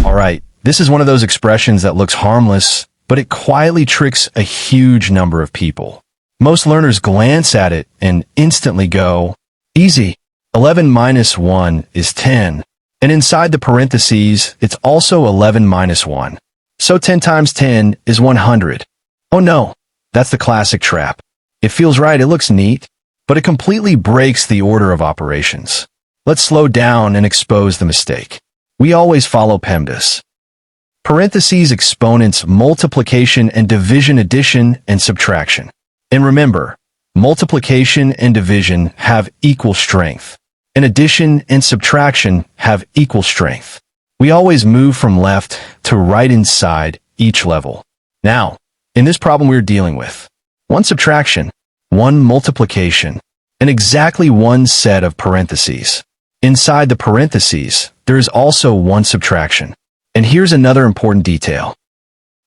Alright, this is one of those expressions that looks harmless, but it quietly tricks a huge number of people. Most learners glance at it and instantly go, easy. 11 minus 1 is 10. And inside the parentheses, it's also 11 minus 1. So 10 times 10 is 100. Oh no, that's the classic trap. It feels right, it looks neat, but it completely breaks the order of operations. Let's slow down and expose the mistake. We always follow PEMDAS. Parentheses, exponents, multiplication and division, addition and subtraction. And remember, multiplication and division have equal strength, and addition and subtraction have equal strength. We always move from left to right inside each level. Now, in this problem we're dealing with, one subtraction, one multiplication, and exactly one set of parentheses. Inside the parentheses, there is also one subtraction. And here's another important detail.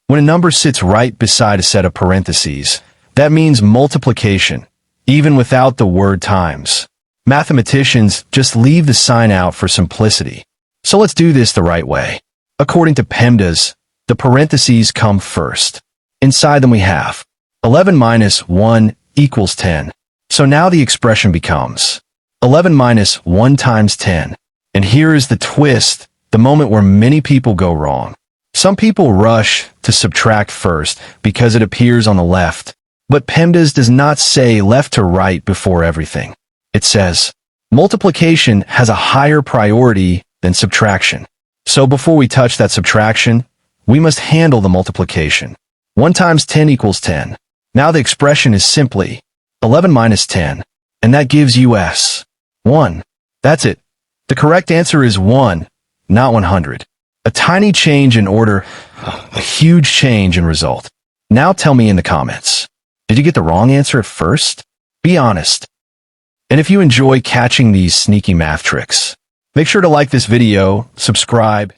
When a number sits right beside a set of parentheses, that means multiplication, even without the word times. Mathematicians just leave the sign out for simplicity. So let's do this the right way. According to PEMDAS, the parentheses come first. Inside them we have 11 minus 1 equals 10. So now the expression becomes 11 minus 1 times 10. And here is the twist, the moment where many people go wrong. Some people rush to subtract first because it appears on the left. But PEMDAS does not say left to right before everything. It says multiplication has a higher priority than subtraction. So before we touch that subtraction, we must handle the multiplication. 1 times 10 equals 10. Now the expression is simply 11 minus 10, and that gives us 1. That's it. The correct answer is 1, not 100. A tiny change in order, a huge change in result. Now tell me in the comments. Did you get the wrong answer at first? Be honest. And if you enjoy catching these sneaky math tricks, make sure to like this video, subscribe,